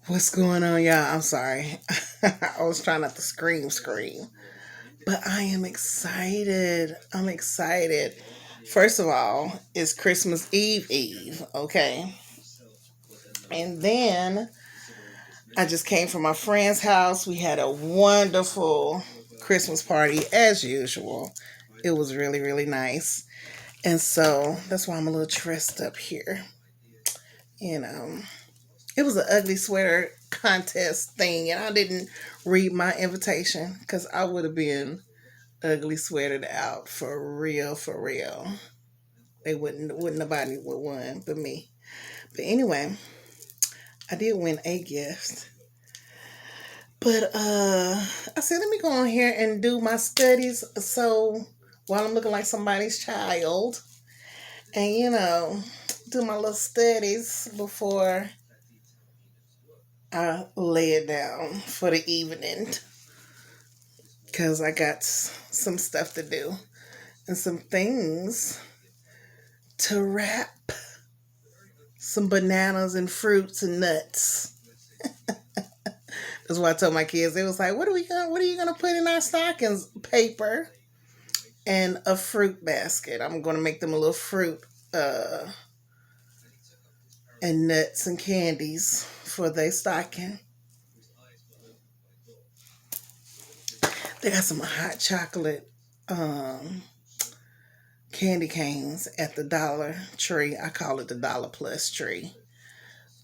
What's going on, y'all? I'm sorry. I was trying not to scream. But I am excited. I'm excited. First of all, it's Christmas Eve, okay? And then I just came from my friend's house. We had a wonderful Christmas party as usual. It was really, really nice. And so that's why I'm a little dressed up here. You know, it was an ugly sweater contest thing, and I didn't read my invitation because I would have been ugly sweatered out for real, for real. They wouldn't nobody would win but me. But anyway, I did win a gift. But I said let me go on here and do my studies so while I'm looking like somebody's child and do my little studies before I lay it down for the evening because I got some stuff to do and some things to wrap, some bananas and fruits and nuts. That's why I told my kids. They was like, what are you gonna put in our stockings? Paper and a fruit basket. I'm gonna make them a little fruit uh, and nuts and candies for their stocking. They got some hot chocolate candy canes at the Dollar Tree. I call it the Dollar Plus Tree.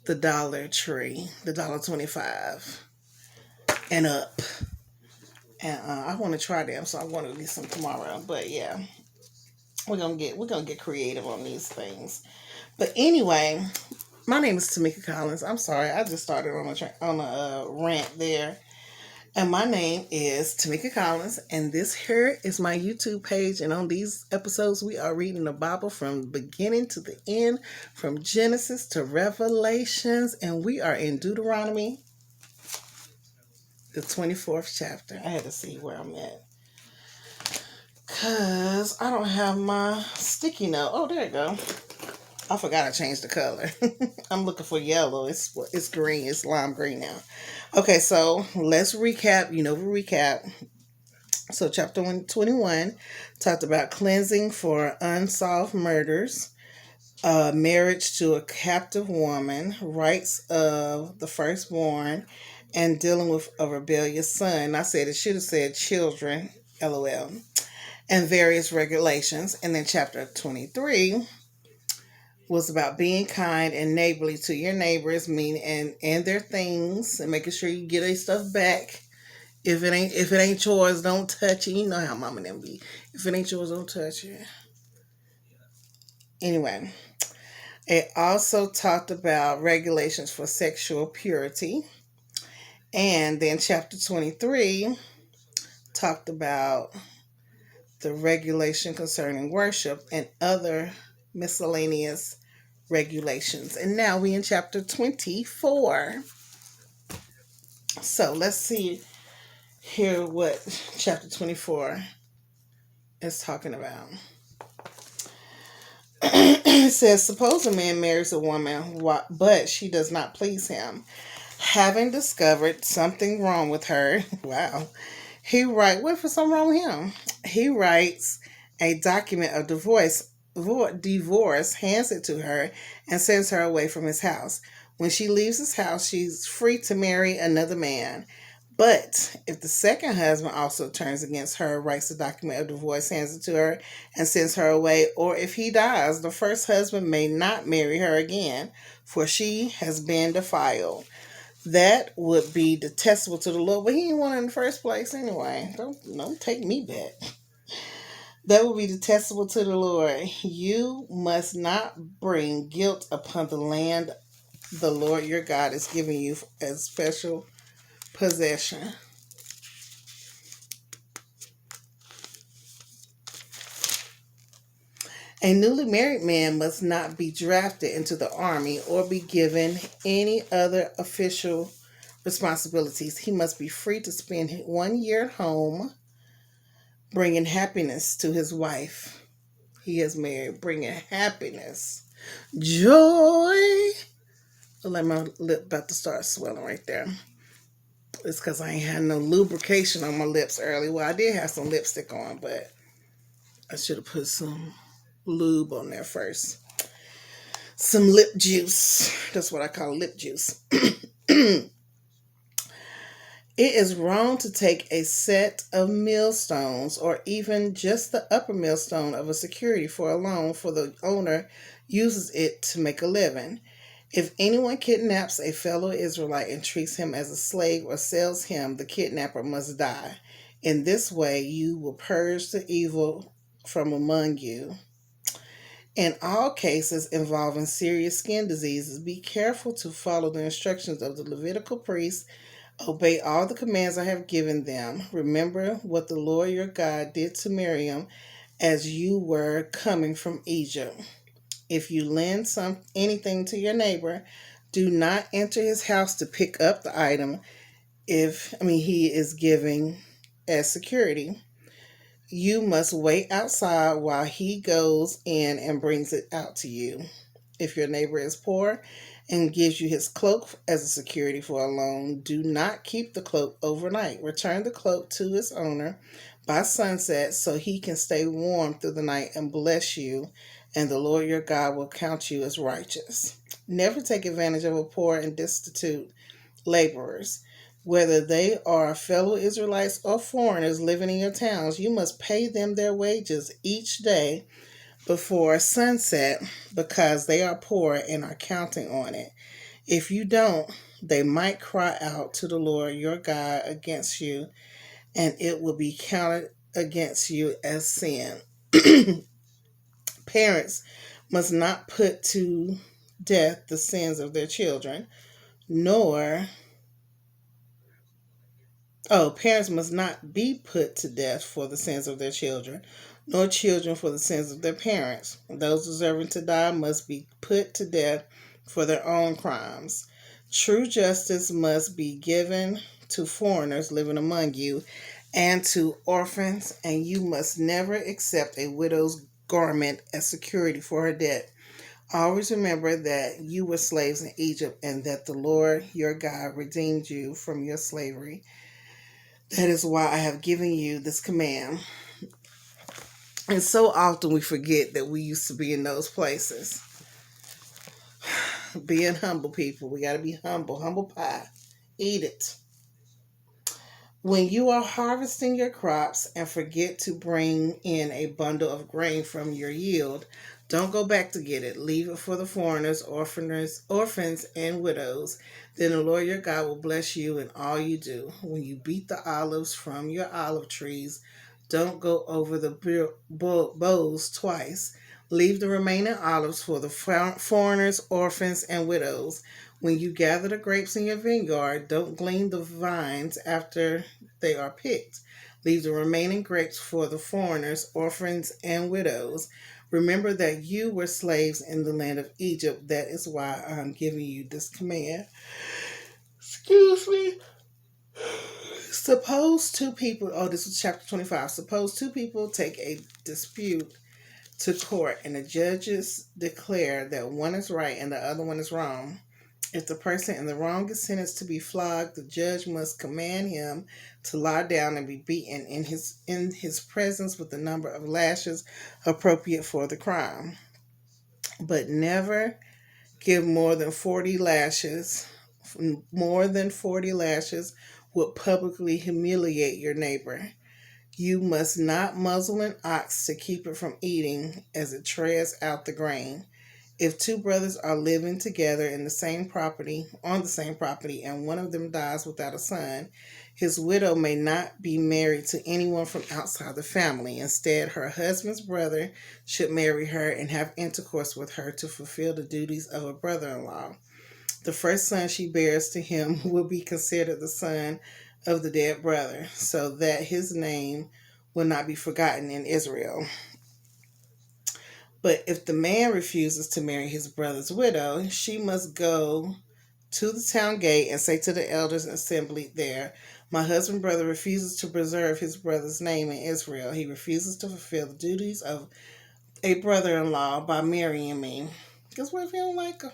The Dollar Tree, the $1.25 and up. And I want to try them, so I'm going to get some tomorrow. But yeah, we're gonna get creative on these things. But anyway, my name is Tamika Collins. I'm sorry, I just started on a rant there. And my name is Tamika Collins, and this here is my YouTube page. And on these episodes, we are reading the Bible from the beginning to the end, from Genesis to Revelations, and we are in Deuteronomy, the 24th chapter. I had to see where I'm at because I don't have my sticky note. Oh, there you go. I forgot I changed the color. I'm looking for yellow. It's green. It's lime green now. Okay, so let's recap. We recap. So chapter 21 talked about cleansing for unsolved murders, marriage to a captive woman, rights of the firstborn, and dealing with a rebellious son. I said it should have said children, LOL, and various regulations. And then chapter 23 was about being kind and neighborly to your neighbors, meaning and their things, and making sure you get their stuff back. If it ain't yours, don't touch it. You know how mama them be. If it ain't yours, don't touch it. Anyway, it also talked about regulations for sexual purity. And then chapter 23 talked about the regulation concerning worship and other miscellaneous regulations. And now we in chapter 24. So let's see here what chapter 24 is talking about. It says, suppose a man marries a woman, but she does not please him. Having discovered something wrong with her, wow, what if something wrong with him? He writes a document of divorce, hands it to her, and sends her away from his house. When she leaves his house, she's free to marry another man. But if the second husband also turns against her, writes a document of divorce, hands it to her, and sends her away, or if he dies, the first husband may not marry her again, for she has been defiled. That would be detestable to the Lord, but he didn't want it in the first place anyway. Don't take me back. That would be detestable to the Lord. You must not bring guilt upon the land the Lord your God is giving you as special possession. A newly married man must not be drafted into the army or be given any other official responsibilities. He must be free to spend 1 year at home, bringing happiness to his wife. He is married, bringing happiness. Joy. Like my lip about to start swelling right there. It's because I ain't had no lubrication on my lips early. Well, I did have some lipstick on, but I should have put some lube on there first. Some lip juice. That's what I call lip juice. It is wrong to take a set of millstones or even just the upper millstone of a security for a loan, for the owner uses it to make a living. If anyone kidnaps a fellow Israelite and treats him as a slave or sells him, the kidnapper must die. In this way, you will purge the evil from among you. In all cases involving serious skin diseases, be careful to follow the instructions of the Levitical priests. Obey all the commands I have given them. Remember what the Lord your God did to Miriam as you were coming from Egypt. If you lend anything to your neighbor, do not enter his house to pick up the item he is giving as security. You must wait outside while he goes in and brings it out to you. If your neighbor is poor and gives you his cloak as a security for a loan, do not keep the cloak overnight. Return the cloak to its owner by sunset so he can stay warm through the night and bless you, and the Lord your God will count you as righteous. Never take advantage of a poor and destitute laborers. Whether they are fellow Israelites or foreigners living in your towns, you must pay them their wages each day before sunset because they are poor and are counting on it. If you don't, they might cry out to the Lord your God against you, and it will be counted against you as sin. Parents must not put to death the sins of their children, nor parents must not be put to death for the sins of their children, nor children for the sins of their parents. Those deserving to die must be put to death for their own crimes. True justice must be given to foreigners living among you and to orphans, and you must never accept a widow's garment as security for her debt. Always remember that you were slaves in Egypt and that the Lord your God redeemed you from your slavery. That is why I have given you this command. And so often we forget that we used to be in those places. Being humble people. We got to be humble. Humble pie. Eat it. When you are harvesting your crops and forget to bring in a bundle of grain from your yield, don't go back to get it. Leave it for the foreigners, orphans, and widows. Then the Lord your God will bless you in all you do. When you beat the olives from your olive trees, don't go over the boughs twice. Leave the remaining olives for the foreigners, orphans, and widows. When you gather the grapes in your vineyard, don't glean the vines after they are picked. Leave the remaining grapes for the foreigners, orphans, and widows. Remember that you were slaves in the land of Egypt. That is why I'm giving you this command. Excuse me. Suppose two people, this is chapter 25. Suppose two people take a dispute to court and the judges declare that one is right and the other one is wrong. If the person in the wrong is sentenced to be flogged, the judge must command him to lie down and be beaten in his presence with the number of lashes appropriate for the crime. But never give more than 40 lashes. More than 40 lashes would publicly humiliate your neighbor. You must not muzzle an ox to keep it from eating as it treads out the grain. If two brothers are living together in the same property, on the same property, and one of them dies without a son, his widow may not be married to anyone from outside the family. Instead, her husband's brother should marry her and have intercourse with her to fulfill the duties of a brother-in-law. The first son she bears to him will be considered the son of the dead brother, so that his name will not be forgotten in Israel. But if the man refuses to marry his brother's widow, she must go to the town gate and say to the elders assembled there, my husband's brother refuses to preserve his brother's name in Israel. He refuses to fulfill the duties of a brother-in-law by marrying me. Because what if he don't like her?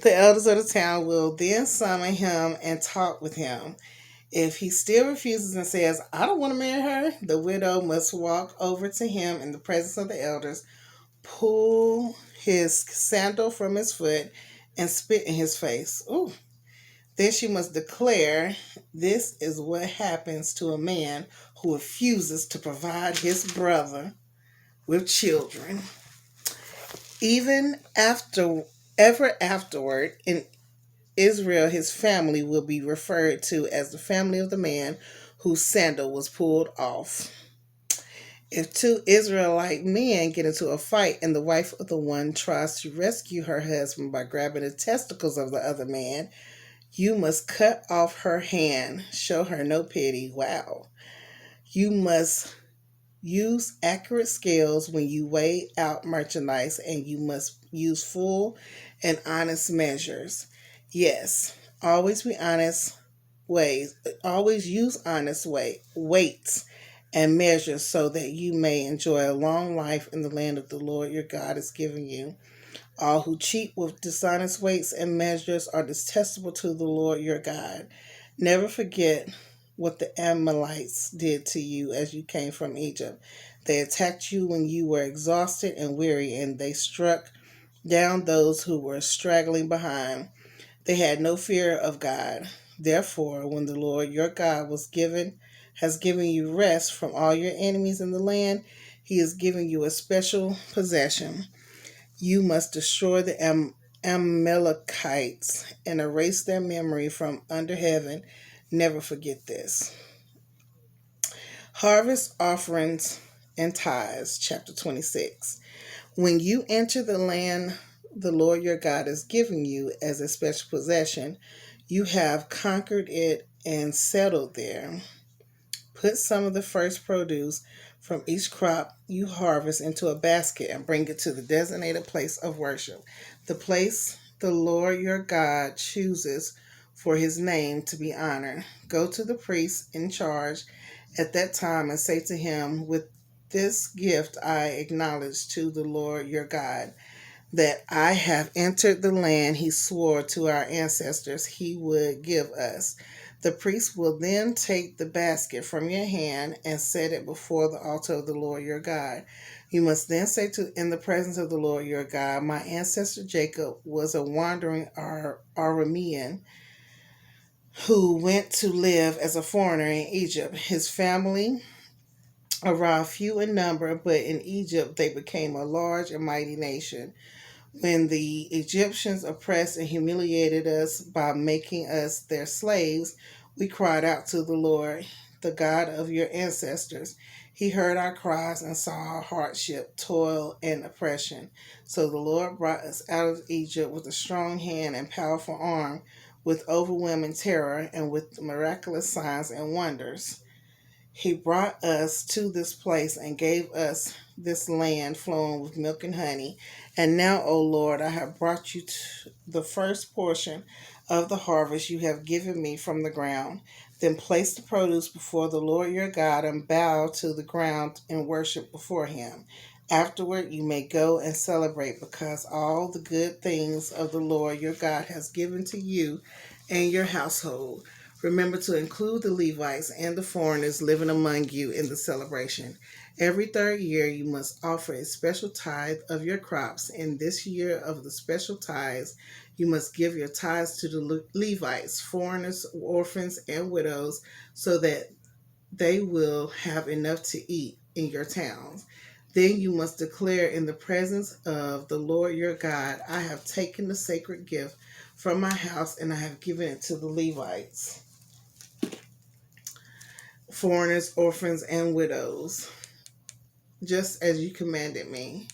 The elders of the town will then summon him and talk with him. If he still refuses and says, I don't want to marry her, the widow must walk over to him in the presence of the elders, pull his sandal from his foot, and spit in his face. Ooh. Then she must declare, this is what happens to a man who refuses to provide his brother with children. Even ever afterward, in Israel, his family will be referred to as the family of the man whose sandal was pulled off. If two Israelite men get into a fight and the wife of the one tries to rescue her husband by grabbing the testicles of the other man, you must cut off her hand. Show her no pity. Wow. You must use accurate scales when you weigh out merchandise, and you must use full and honest measures. Yes, always be honest ways. Always use honest weights and measures so that you may enjoy a long life in the land of the Lord your God is giving you. All who cheat with dishonest weights and measures are detestable to the Lord your God. Never forget what the Amalekites did to you as you came from Egypt. They attacked you when you were exhausted and weary, and they struck down those who were straggling behind. They had no fear of God. Therefore, when the Lord your God has given you rest from all your enemies in the land, he is giving you a special possession. You must destroy the Amalekites and erase their memory from under heaven. Never forget this. Harvest offerings and tithes, chapter 26. When you enter the land the Lord your God is giving you as a special possession, you have conquered it and settled there. Put some of the first produce from each crop you harvest into a basket and bring it to the designated place of worship, the place the Lord your God chooses for his name to be honored. Go to the priest in charge at that time and say to him, with this gift I acknowledge to the Lord your God that I have entered the land he swore to our ancestors he would give us. The priest will then take the basket from your hand and set it before the altar of the Lord your God. You must then say in the presence of the Lord your God, my ancestor Jacob was a wandering Aramean who went to live as a foreigner in Egypt. His family arrived few in number, but in Egypt they became a large and mighty nation. When the Egyptians oppressed and humiliated us by making us their slaves, we cried out to the Lord, the God of your ancestors. He heard our cries and saw our hardship, toil, and oppression. So the Lord brought us out of Egypt with a strong hand and powerful arm, with overwhelming terror, and with miraculous signs and wonders. He brought us to this place and gave us this land flowing with milk and honey. And now, O Lord, I have brought you to the first portion of the harvest you have given me from the ground. Then place the produce before the Lord your God and bow to the ground and worship before him. Afterward, you may go and celebrate because all the good things of the Lord your God has given to you and your household. Remember to include the Levites and the foreigners living among you in the celebration. Every third year, you must offer a special tithe of your crops. In this year of the special tithes, you must give your tithes to the Levites, foreigners, orphans, and widows, so that they will have enough to eat in your towns. Then you must declare in the presence of the Lord your God, I have taken the sacred gift from my house and I have given it to the Levites, foreigners, orphans, and widows, just as you commanded me.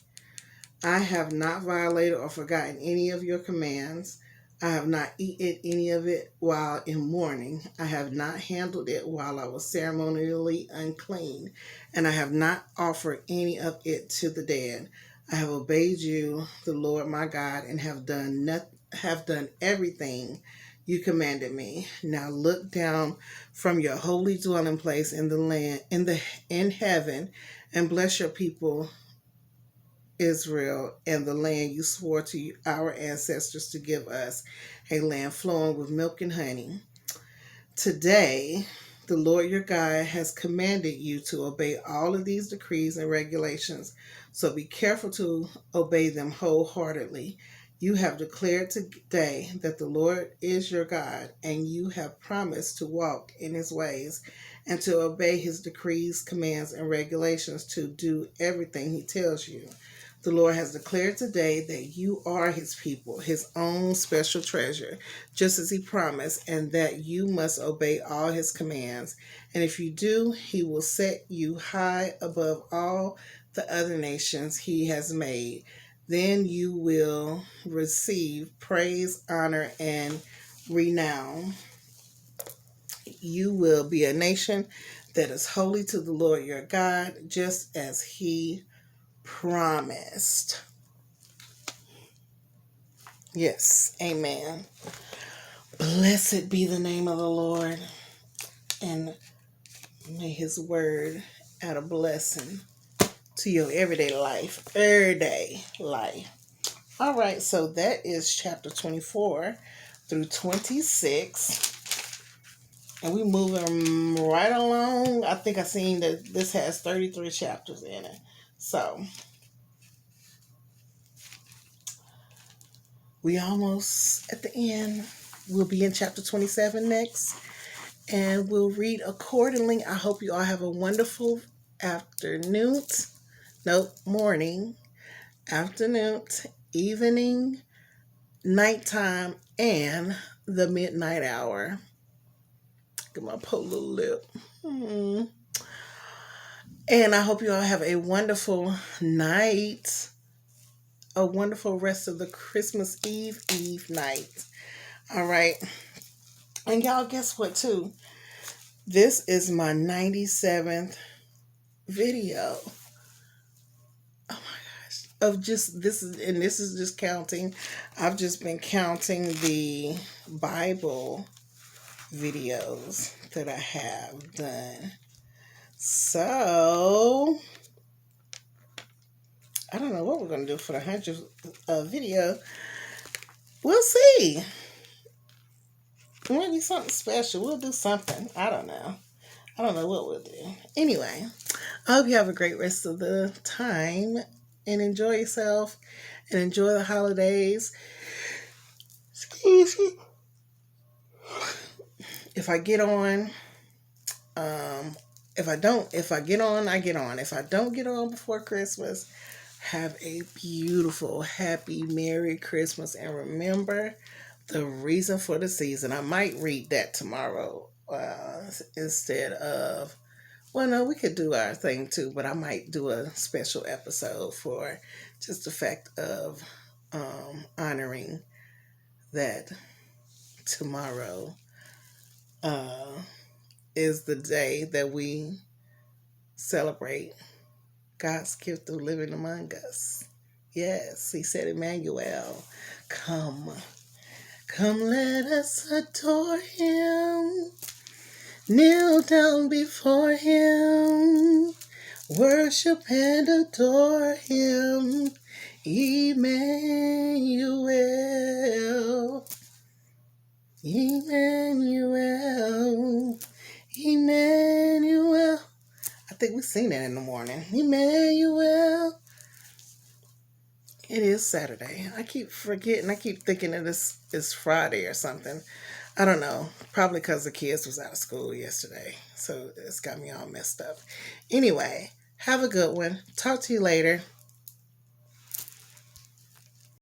I have not violated or forgotten any of your commands. I have not eaten any of it while in mourning. I have not handled it while I was ceremonially unclean, and I have not offered any of it to the dead. I have obeyed you, the Lord my God, and have done everything you commanded me. Now look down from your holy dwelling place in the land in heaven and bless your people Israel and the land you swore to our ancestors to give us, a land flowing with milk and honey. Today, the Lord your God has commanded you to obey all of these decrees and regulations, so be careful to obey them wholeheartedly. You have declared today that the Lord is your God, and you have promised to walk in his ways and to obey his decrees, commands, and regulations to do everything he tells you. The Lord has declared today that you are his people, his own special treasure, just as he promised, and that you must obey all his commands. And if you do, he will set you high above all the other nations he has made. Then you will receive praise, honor, and renown. You will be a nation that is holy to the Lord your God, just as he promised. Yes, amen. Blessed be the name of the Lord, and may his word add a blessing to your everyday life, All right, so that is chapter 24 through 26. And we moving right along. I think I seen that this has 33 chapters in it. So we almost at the end. We'll be in chapter 27 next, and we'll read accordingly. I hope you all have a wonderful afternoon. Nope, morning, afternoon, evening, nighttime, and the midnight hour. Get my po little lip. And I hope you all have a wonderful night, a wonderful rest of the Christmas Eve night. All right. And y'all, guess what, too? This is my 97th video. Oh my gosh. Of just this is just counting. I've just been counting the Bible videos that I have done. So I don't know what we're gonna do for the 100th video. We'll see. Maybe something special. We'll do something. I don't know what we'll do. Anyway, I hope you have a great rest of the time and enjoy yourself and enjoy the holidays. Excuse me. If I get on, if I get on, I get on. If I don't get on before Christmas, have a beautiful, happy, Merry Christmas. And remember the reason for the season. I might read that tomorrow instead of, well, no, we could do our thing too, but I might do a special episode for just the fact of honoring that tomorrow is the day that we celebrate God's gift of living among us. Yes, he said, Emmanuel, come, let us adore him. Kneel down before him, worship and adore him, Emmanuel, Emmanuel, Emmanuel. I think we sing that in the morning. Emmanuel. It is Saturday. I keep forgetting. I keep thinking that it's Friday or something. I don't know. Probably because the kids was out of school yesterday. So it's got me all messed up. Anyway, have a good one. Talk to you later.